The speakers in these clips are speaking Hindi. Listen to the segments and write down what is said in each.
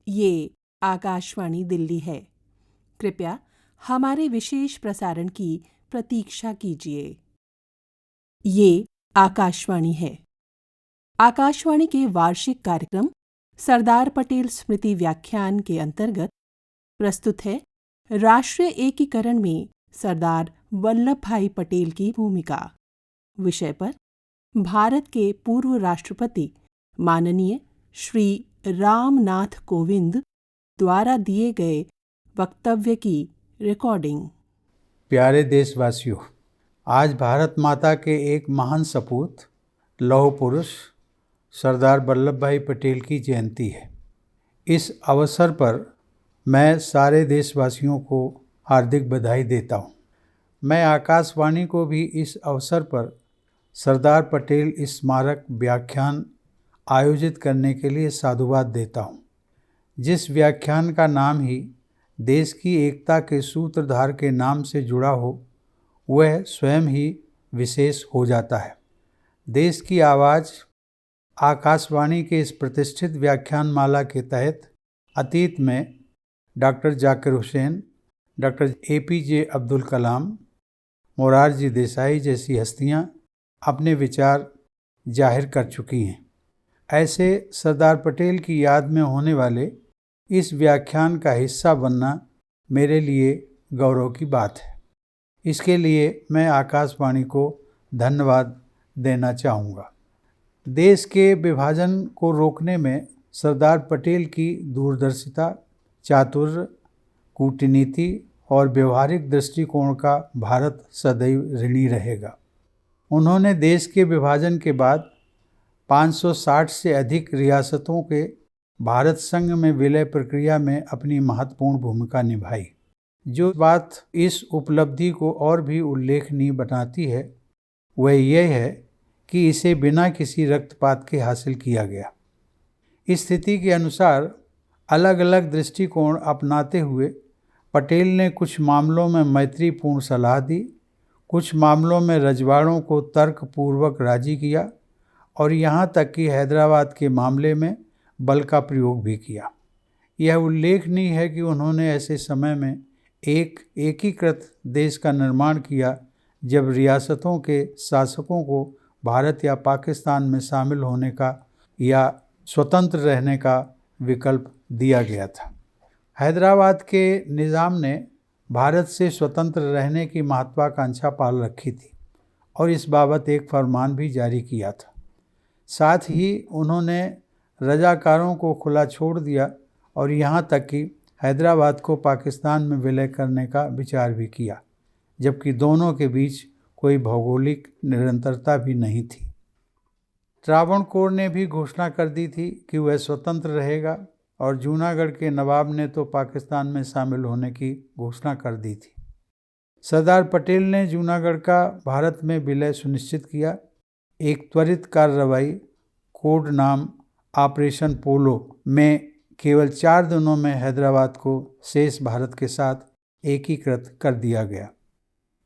ये आकाशवाणी दिल्ली है। कृपया हमारे विशेष प्रसारण की प्रतीक्षा कीजिए। ये आकाशवाणी है। आकाशवाणी के वार्षिक कार्यक्रम सरदार पटेल स्मृति व्याख्यान के अंतर्गत प्रस्तुत है राष्ट्रीय एकीकरण में सरदार वल्लभ भाई पटेल की भूमिका विषय पर भारत के पूर्व राष्ट्रपति माननीय श्री रामनाथ कोविंद द्वारा दिए गए वक्तव्य की रिकॉर्डिंग। प्यारे देशवासियों, आज भारत माता के एक महान सपूत लौह पुरुष सरदार वल्लभ भाई पटेल की जयंती है। इस अवसर पर मैं सारे देशवासियों को हार्दिक बधाई देता हूँ। मैं आकाशवाणी को भी इस अवसर पर सरदार पटेल स्मारक व्याख्यान आयोजित करने के लिए साधुवाद देता हूँ। जिस व्याख्यान का नाम ही देश की एकता के सूत्रधार के नाम से जुड़ा हो, वह स्वयं ही विशेष हो जाता है। देश की आवाज़ आकाशवाणी के इस प्रतिष्ठित व्याख्यान माला के तहत अतीत में doctor Zakir Hussain, doctor APJ Abdul Kalam, Morarji Desai जैसी हस्तियां अपने विचार जाहिर कर चुकी हैं। ऐसे सरदार पटेल की याद में होने वाले इस व्याख्यान का हिस्सा बनना मेरे लिए गौरव की बात है। इसके लिए मैं आकाशवाणी को धन्यवाद देना चाहूँगा। देश के विभाजन को रोकने में सरदार पटेल की दूरदर्शिता, चातुर्य, कूटनीति और व्यवहारिक दृष्टिकोण का भारत सदैव ऋणी रहेगा। उन्होंने देश के विभाजन के बाद 560 से अधिक रियासतों के भारत संघ में विलय प्रक्रिया में अपनी महत्वपूर्ण भूमिका निभाई। जो बात इस उपलब्धि को और भी उल्लेखनीय बनाती है वह यह है कि इसे बिना किसी रक्तपात के हासिल किया गया। इस स्थिति के अनुसार अलग अलग दृष्टिकोण अपनाते हुए पटेल ने कुछ मामलों में मैत्रीपूर्ण सलाह दी, कुछ मामलों में रजवाड़ों को तर्कपूर्वक राजी किया और यहाँ तक कि हैदराबाद के मामले में बल का प्रयोग भी किया। यह उल्लेखनीय है कि उन्होंने ऐसे समय में एक एकीकृत देश का निर्माण किया जब रियासतों के शासकों को भारत या पाकिस्तान में शामिल होने का या स्वतंत्र रहने का विकल्प दिया गया था। हैदराबाद के निज़ाम ने भारत से स्वतंत्र रहने की महत्वाकांक्षा पाल रखी थी और इस बाबत एक फरमान भी जारी किया था। साथ ही उन्होंने रजाकारों को खुला छोड़ दिया और यहाँ तक कि हैदराबाद को पाकिस्तान में विलय करने का विचार भी किया, जबकि दोनों के बीच कोई भौगोलिक निरंतरता भी नहीं थी। त्रावणकोर ने भी घोषणा कर दी थी कि वह स्वतंत्र रहेगा और जूनागढ़ के नवाब ने तो पाकिस्तान में शामिल होने की घोषणा कर दी थी। सरदार पटेल ने जूनागढ़ का भारत में विलय सुनिश्चित किया। एक त्वरित कार्रवाई कोड नाम ऑपरेशन पोलो में केवल 4 दिनों में हैदराबाद को शेष भारत के साथ एकीकृत कर दिया गया।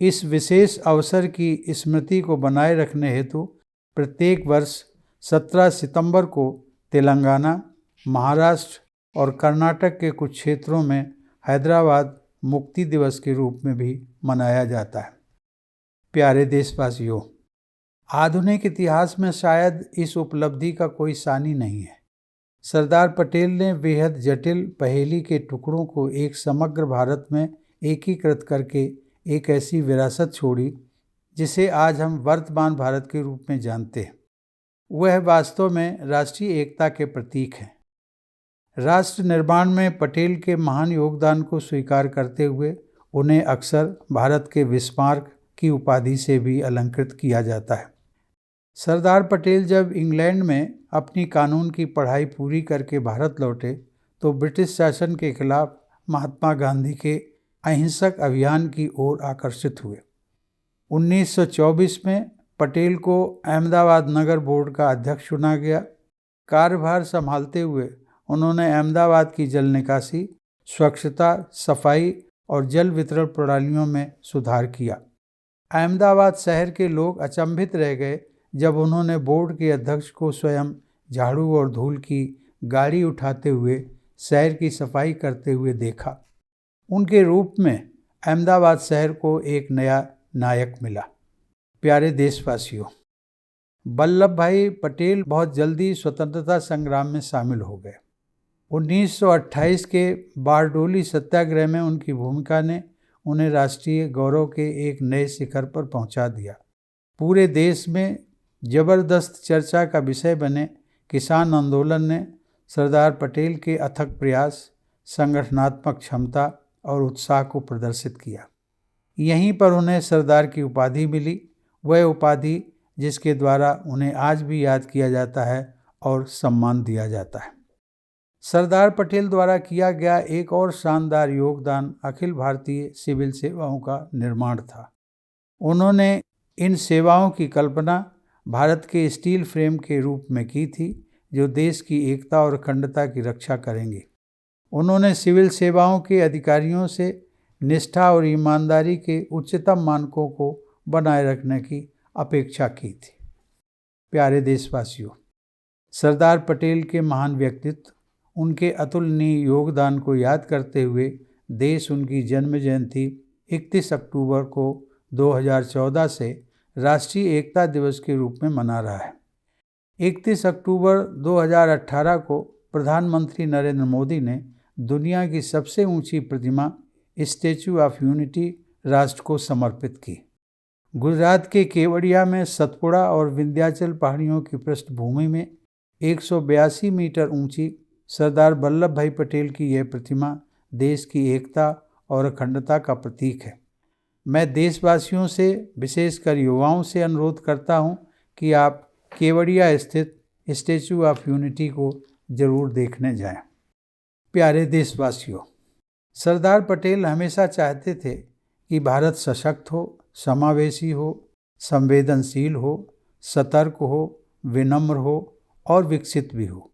इस विशेष अवसर की स्मृति को बनाए रखने हेतु प्रत्येक वर्ष 17 सितंबर को तेलंगाना, महाराष्ट्र और कर्नाटक के कुछ क्षेत्रों में हैदराबाद मुक्ति दिवस के रूप में भी मनाया जाता है। प्यारे देशवासियों, आधुनिक इतिहास में शायद इस उपलब्धि का कोई सानी नहीं है। सरदार पटेल ने बेहद जटिल पहेली के टुकड़ों को एक समग्र भारत में एकीकृत करके एक ऐसी विरासत छोड़ी जिसे आज हम वर्तमान भारत के रूप में जानते हैं। वह वास्तव में राष्ट्रीय एकता के प्रतीक हैं। राष्ट्र निर्माण में पटेल के महान योगदान को स्वीकार करते हुए उन्हें अक्सर भारत के विस्मार्क की उपाधि से भी अलंकृत किया जाता है। सरदार पटेल जब इंग्लैंड में अपनी कानून की पढ़ाई पूरी करके भारत लौटे तो ब्रिटिश शासन के खिलाफ महात्मा गांधी के अहिंसक अभियान की ओर आकर्षित हुए। 1924 में पटेल को अहमदाबाद नगर बोर्ड का अध्यक्ष चुना गया। कार्यभार संभालते हुए उन्होंने अहमदाबाद की जल निकासी, स्वच्छता, सफाई और जल वितरण प्रणालियों में सुधार किया। अहमदाबाद शहर के लोग अचंभित रह गए जब उन्होंने बोर्ड के अध्यक्ष को स्वयं झाड़ू और धूल की गाड़ी उठाते हुए शहर की सफाई करते हुए देखा। उनके रूप में अहमदाबाद शहर को एक नया नायक मिला। प्यारे देशवासियों, वल्लभ भाई पटेल बहुत जल्दी स्वतंत्रता संग्राम में शामिल हो गए। 1928 के बारडोली सत्याग्रह में उनकी भूमिका ने उन्हें राष्ट्रीय गौरव के एक नए शिखर पर पहुंचा दिया। पूरे देश में जबरदस्त चर्चा का विषय बने किसान आंदोलन ने सरदार पटेल के अथक प्रयास, संगठनात्मक क्षमता और उत्साह को प्रदर्शित किया। यहीं पर उन्हें सरदार की उपाधि मिली, वह उपाधि जिसके द्वारा उन्हें आज भी याद किया जाता है और सम्मान दिया जाता है। सरदार पटेल द्वारा किया गया एक और शानदार योगदान अखिल भारतीय सिविल सेवाओं का निर्माण था। उन्होंने इन सेवाओं की कल्पना भारत के स्टील फ्रेम के रूप में की थी, जो देश की एकता और अखंडता की रक्षा करेंगे। उन्होंने सिविल सेवाओं के अधिकारियों से निष्ठा और ईमानदारी के उच्चतम मानकों को बनाए रखने की अपेक्षा की थी। प्यारे देशवासियों, सरदार पटेल के महान व्यक्तित्व, उनके अतुलनीय योगदान को याद करते हुए देश उनकी जन्म जयंती 31 अक्टूबर को 2014 से राष्ट्रीय एकता दिवस के रूप में मना रहा है। 31 अक्टूबर 2018 को प्रधानमंत्री नरेंद्र मोदी ने दुनिया की सबसे ऊंची प्रतिमा स्टैच्यू ऑफ यूनिटी राष्ट्र को समर्पित की। गुजरात के केवड़िया में सतपुड़ा और विंध्याचल पहाड़ियों की पृष्ठभूमि में 182 मीटर ऊंची सरदार वल्लभ भाई पटेल की यह प्रतिमा देश की एकता और अखंडता का प्रतीक है। मैं देशवासियों से, विशेषकर युवाओं से अनुरोध करता हूं कि आप केवड़िया स्थित स्टैच्यू ऑफ यूनिटी को जरूर देखने जाएं। प्यारे देशवासियों, सरदार पटेल हमेशा चाहते थे कि भारत सशक्त हो, समावेशी हो, संवेदनशील हो, सतर्क हो, विनम्र हो और विकसित भी हो।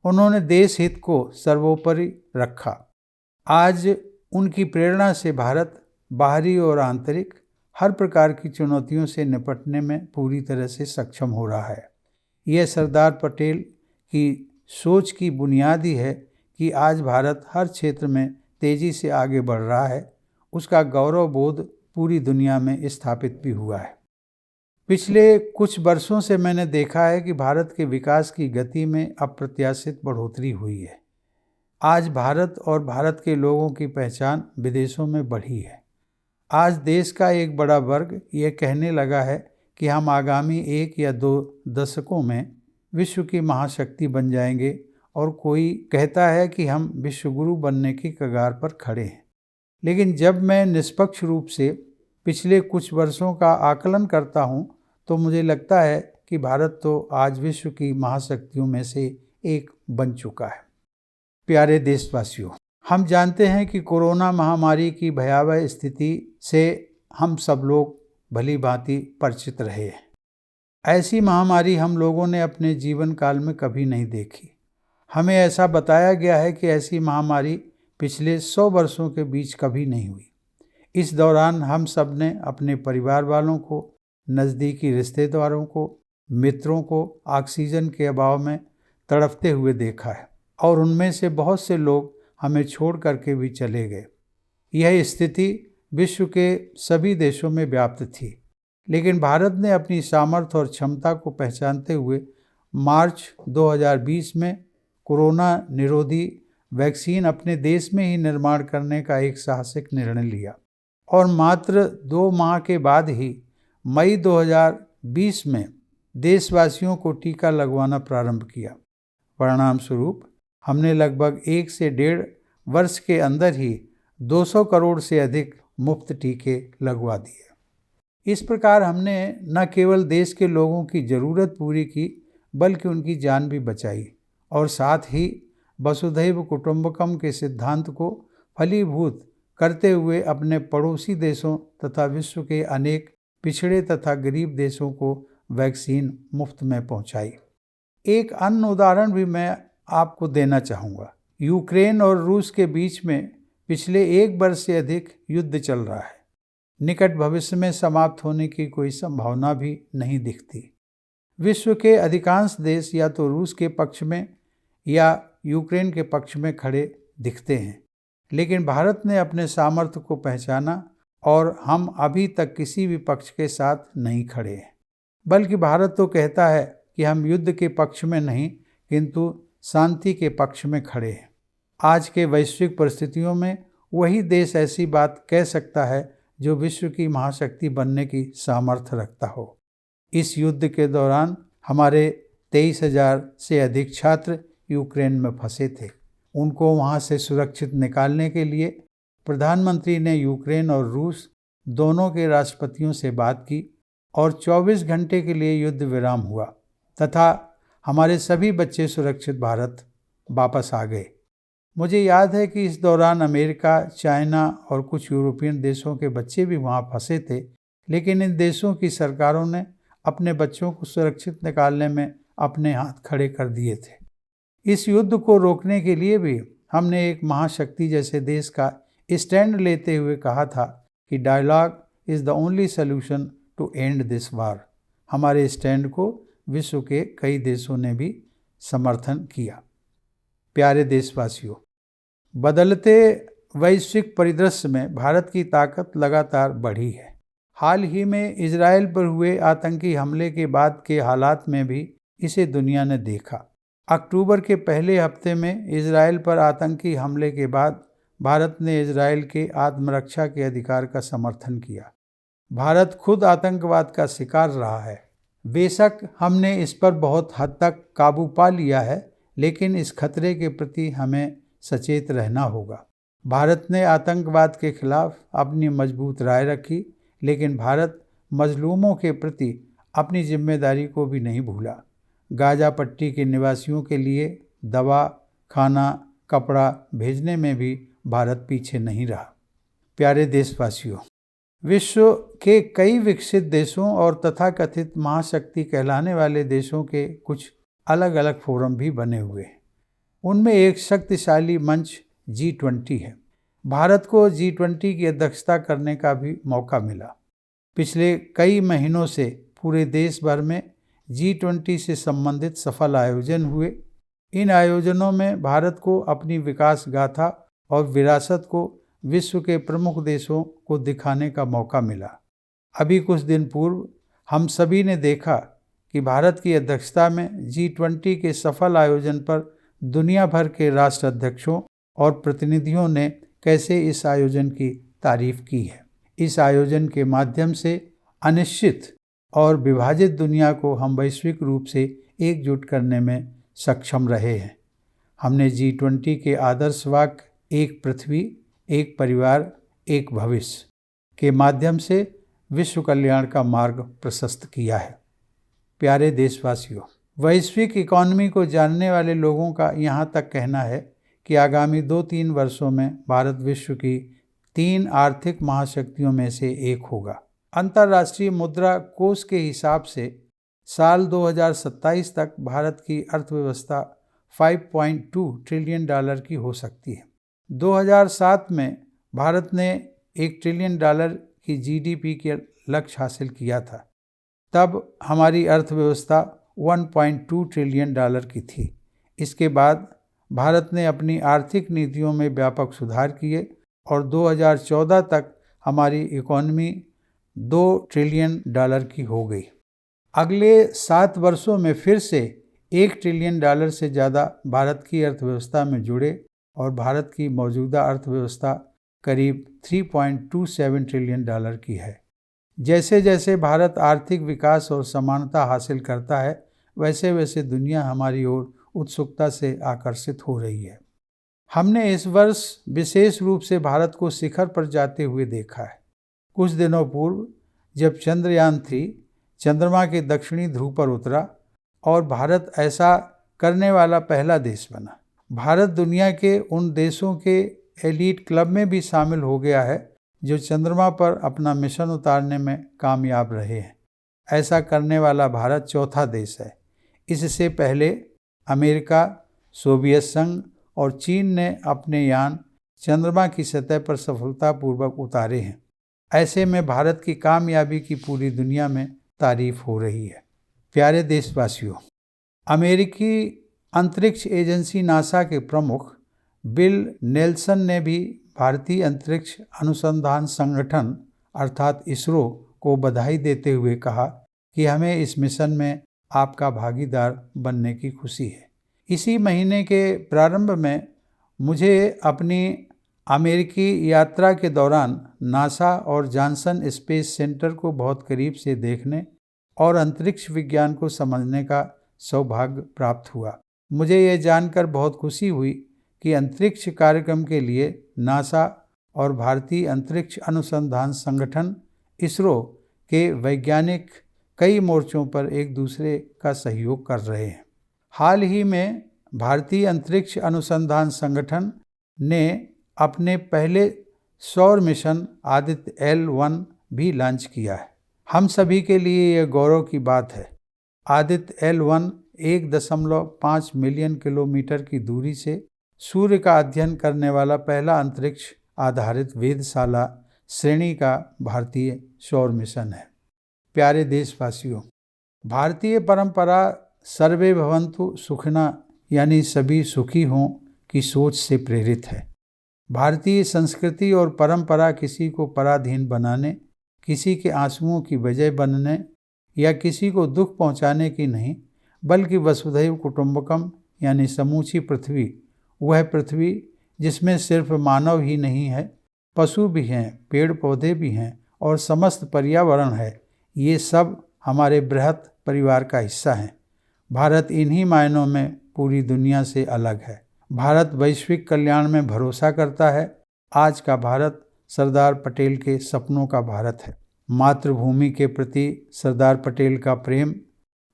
उन्होंने देश हित को सर्वोपरि रखा। आज उनकी प्रेरणा से भारत बाहरी और आंतरिक हर प्रकार की चुनौतियों से निपटने में पूरी तरह से सक्षम हो रहा है। यह सरदार पटेल की सोच की बुनियाद ही है कि आज भारत हर क्षेत्र में तेजी से आगे बढ़ रहा है। उसका गौरव बोध पूरी दुनिया में स्थापित भी हुआ है। पिछले कुछ वर्षों से मैंने देखा है कि भारत के विकास की गति में अप्रत्याशित बढ़ोतरी हुई है। आज भारत और भारत के लोगों की पहचान विदेशों में बढ़ी है। आज देश का एक बड़ा वर्ग यह कहने लगा है कि हम आगामी 1 या 2 दशकों में विश्व की महाशक्ति बन जाएंगे, और कोई कहता है कि हम विश्वगुरु बनने की कगार पर खड़े हैं। लेकिन जब मैं निष्पक्ष रूप से पिछले कुछ वर्षों का आकलन करता हूँ तो मुझे लगता है कि भारत तो आज विश्व की महाशक्तियों में से एक बन चुका है। प्यारे देशवासियों, हम जानते हैं कि कोरोना महामारी की भयावह स्थिति से हम सब लोग भली भांति परिचित रहे हैं। ऐसी महामारी हम लोगों ने अपने जीवन काल में कभी नहीं देखी। हमें ऐसा बताया गया है कि ऐसी महामारी पिछले 100 वर्षों के बीच कभी नहीं हुई। इस दौरान हम सब ने अपने परिवार वालों को, नज़दीकी रिश्तेदारों को, मित्रों को ऑक्सीजन के अभाव में तड़पते हुए देखा है, और उनमें से बहुत से लोग हमें छोड़ करके भी चले गए। यह स्थिति विश्व के सभी देशों में व्याप्त थी, लेकिन भारत ने अपनी सामर्थ्य और क्षमता को पहचानते हुए मार्च 2020 में कोरोना निरोधी वैक्सीन अपने देश में ही निर्माण करने का एक साहसिक निर्णय लिया, और मात्र 2 माह के बाद ही मई 2020 में देशवासियों को टीका लगवाना प्रारंभ किया। परिणाम स्वरूप हमने लगभग 1 से 1.5 वर्ष के अंदर ही 200 करोड़ से अधिक मुफ्त टीके लगवा दिए। इस प्रकार हमने न केवल देश के लोगों की ज़रूरत पूरी की, बल्कि उनकी जान भी बचाई, और साथ ही वसुधैव कुटुंबकम के सिद्धांत को फलीभूत करते हुए अपने पड़ोसी देशों तथा विश्व के अनेक पिछड़े तथा गरीब देशों को वैक्सीन मुफ्त में पहुंचाई। एक अन्य उदाहरण भी मैं आपको देना चाहूँगा। यूक्रेन और रूस के बीच में पिछले 1 वर्ष से अधिक युद्ध चल रहा है। निकट भविष्य में समाप्त होने की कोई संभावना भी नहीं दिखती। विश्व के अधिकांश देश या तो रूस के पक्ष में या यूक्रेन के पक्ष में खड़े दिखते हैं, लेकिन भारत ने अपने सामर्थ्य को पहचाना और हम अभी तक किसी भी पक्ष के साथ नहीं खड़े हैं। बल्कि भारत तो कहता है कि हम युद्ध के पक्ष में नहीं किंतु शांति के पक्ष में खड़े हैं। आज के वैश्विक परिस्थितियों में वही देश ऐसी बात कह सकता है जो विश्व की महाशक्ति बनने की सामर्थ्य रखता हो। इस युद्ध के दौरान हमारे 23,000 से अधिक छात्र यूक्रेन में फंसे थे। उनको वहां से सुरक्षित निकालने के लिए प्रधानमंत्री ने यूक्रेन और रूस दोनों के राष्ट्रपतियों से बात की और 24 घंटे के लिए युद्ध विराम हुआ तथा हमारे सभी बच्चे सुरक्षित भारत वापस आ गए। मुझे याद है कि इस दौरान अमेरिका, चाइना और कुछ यूरोपियन देशों के बच्चे भी वहां फंसे थे, लेकिन इन देशों की सरकारों ने अपने बच्चों को सुरक्षित निकालने में अपने हाथ खड़े कर दिए थे। इस युद्ध को रोकने के लिए भी हमने एक महाशक्ति जैसे देश का स्टैंड लेते हुए कहा था कि dialogue is the only solution to end this war. हमारे स्टैंड को विश्व के कई देशों ने भी समर्थन किया। प्यारे देशवासियों, बदलते वैश्विक परिदृश्य में भारत की ताकत लगातार बढ़ी है। हाल ही में इजराइल पर हुए आतंकी हमले के बाद के हालात में भी इसे दुनिया ने देखा। अक्टूबर के पहले हफ्ते में इजराइल पर आतंकी हमले के बाद भारत ने इजराइल के आत्मरक्षा के अधिकार का समर्थन किया। भारत खुद आतंकवाद का शिकार रहा है। बेशक हमने इस पर बहुत हद तक काबू पा लिया है, लेकिन इस खतरे के प्रति हमें सचेत रहना होगा। भारत ने आतंकवाद के खिलाफ अपनी मजबूत राय रखी, लेकिन भारत मजलूमों के प्रति अपनी जिम्मेदारी को भी नहीं भूला। गाजा पट्टी के निवासियों के लिए दवा, खाना, कपड़ा भेजने में भी भारत पीछे नहीं रहा। प्यारे देशवासियों, विश्व के कई विकसित देशों और तथाकथित महाशक्ति कहलाने वाले देशों के कुछ अलग अलग फोरम भी बने हुए हैं। उनमें एक शक्तिशाली मंच G20 है। भारत को G20 की अध्यक्षता करने का भी मौका मिला। पिछले कई महीनों से पूरे देश भर में G20 से संबंधित सफल आयोजन हुए। इन आयोजनों में भारत को अपनी विकास गाथा और विरासत को विश्व के प्रमुख देशों को दिखाने का मौका मिला। अभी कुछ दिन पूर्व हम सभी ने देखा कि भारत की अध्यक्षता में G20 के सफल आयोजन पर दुनिया भर के राष्ट्र अध्यक्षों और प्रतिनिधियों ने कैसे इस आयोजन की तारीफ की है। इस आयोजन के माध्यम से अनिश्चित और विभाजित दुनिया को हम वैश्विक रूप से एकजुट करने में सक्षम रहे हैं। हमने G20 के आदर्श वाक्य एक पृथ्वी, एक परिवार, एक भविष्य के माध्यम से विश्व कल्याण का मार्ग प्रशस्त किया है। प्यारे देशवासियों, वैश्विक इकॉनमी को जानने वाले लोगों का यहाँ तक कहना है कि आगामी 2-3 वर्षों में भारत विश्व की 3 आर्थिक महाशक्तियों में से एक होगा। अंतर्राष्ट्रीय मुद्रा कोष के हिसाब से साल 2027 तक भारत की अर्थव्यवस्था $5.2 ट्रिलियन की हो सकती है। 2007 में भारत ने $1 ट्रिलियन की GDP के लक्ष्य हासिल किया था। तब हमारी अर्थव्यवस्था $1.2 ट्रिलियन की थी। इसके बाद भारत ने अपनी आर्थिक नीतियों में व्यापक सुधार किए और 2014 तक हमारी इकॉनमी $2 ट्रिलियन की हो गई। अगले 7 वर्षों में फिर से $1 ट्रिलियन से ज़्यादा भारत की अर्थव्यवस्था में जुड़े और भारत की मौजूदा अर्थव्यवस्था करीब $3.27 ट्रिलियन की है। जैसे जैसे भारत आर्थिक विकास और समानता हासिल करता है, वैसे वैसे दुनिया हमारी ओर उत्सुकता से आकर्षित हो रही है। हमने इस वर्ष विशेष रूप से भारत को शिखर पर जाते हुए देखा है। कुछ दिनों पूर्व जब चंद्रयान-3 चंद्रमा के दक्षिणी ध्रुव पर उतरा और भारत ऐसा करने वाला पहला देश बना। भारत दुनिया के उन देशों के एलीट क्लब में भी शामिल हो गया है जो चंद्रमा पर अपना मिशन उतारने में कामयाब रहे हैं। ऐसा करने वाला भारत चौथा देश है। इससे पहले अमेरिका, सोवियत संघ और चीन ने अपने यान चंद्रमा की सतह पर सफलतापूर्वक उतारे हैं। ऐसे में भारत की कामयाबी की पूरी दुनिया में तारीफ हो रही है। प्यारे देशवासियों, अमेरिकी अंतरिक्ष एजेंसी नासा के प्रमुख बिल नेल्सन ने भी भारतीय अंतरिक्ष अनुसंधान संगठन अर्थात इसरो को बधाई देते हुए कहा कि हमें इस मिशन में आपका भागीदार बनने की खुशी है। इसी महीने के प्रारंभ में मुझे अपनी अमेरिकी यात्रा के दौरान नासा और जॉनसन स्पेस सेंटर को बहुत करीब से देखने और अंतरिक्ष विज्ञान को समझने का सौभाग्य प्राप्त हुआ। मुझे यह जानकर बहुत खुशी हुई कि अंतरिक्ष कार्यक्रम के लिए नासा और भारतीय अंतरिक्ष अनुसंधान संगठन इसरो के वैज्ञानिक कई मोर्चों पर एक दूसरे का सहयोग कर रहे हैं। हाल ही में भारतीय अंतरिक्ष अनुसंधान संगठन ने अपने पहले सौर मिशन आदित्य L1 भी लॉन्च किया है। हम सभी के लिए यह गौरव की बात है। आदित्य L1 1.5 मिलियन किलोमीटर की दूरी से सूर्य का अध्ययन करने वाला पहला अंतरिक्ष आधारित वेधशाला श्रेणी का भारतीय सौर मिशन है। प्यारे देशवासियों, भारतीय परंपरा सर्वे भवन्तु सुखिनः यानी सभी सुखी हों की सोच से प्रेरित है। भारतीय संस्कृति और परंपरा किसी को पराधीन बनाने, किसी के आंसुओं की वजह बनने या किसी को दुख पहुंचाने की नहीं, बल्कि वसुधैव कुटुंबकम यानी समूची पृथ्वी, वह पृथ्वी जिसमें सिर्फ मानव ही नहीं है, पशु भी हैं, पेड़ पौधे भी हैं और समस्त पर्यावरण है, ये सब हमारे बृहत परिवार का हिस्सा हैं। भारत इन्हीं मायनों में पूरी दुनिया से अलग है। भारत वैश्विक कल्याण में भरोसा करता है। आज का भारत सरदार पटेल के सपनों का भारत है। मातृभूमि के प्रति सरदार पटेल का प्रेम,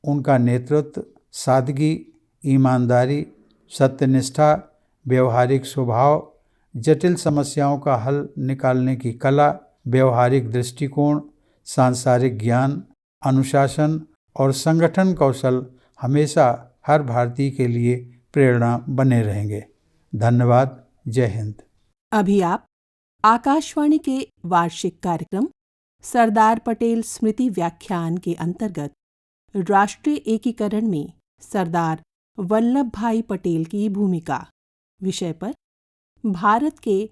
उनका नेतृत्व, सादगी, ईमानदारी, सत्यनिष्ठा, व्यवहारिक स्वभाव, जटिल समस्याओं का हल निकालने की कला, व्यवहारिक दृष्टिकोण, सांसारिक ज्ञान, अनुशासन और संगठन कौशल हमेशा हर भारतीय के लिए प्रेरणा बने रहेंगे। धन्यवाद। जय हिंद। अभी आप आकाशवाणी के वार्षिक कार्यक्रम सरदार पटेल स्मृति व्याख्यान के अंतर्गत राष्ट्रीय एकीकरण में सरदार वल्लभ भाई पटेल की भूमिका विषय पर भारत के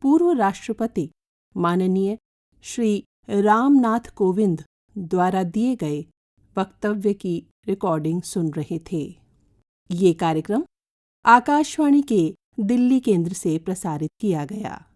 पूर्व राष्ट्रपति माननीय श्री रामनाथ कोविंद द्वारा दिए गए वक्तव्य की रिकॉर्डिंग सुन रहे थे। ये कार्यक्रम आकाशवाणी के दिल्ली केंद्र से प्रसारित किया गया।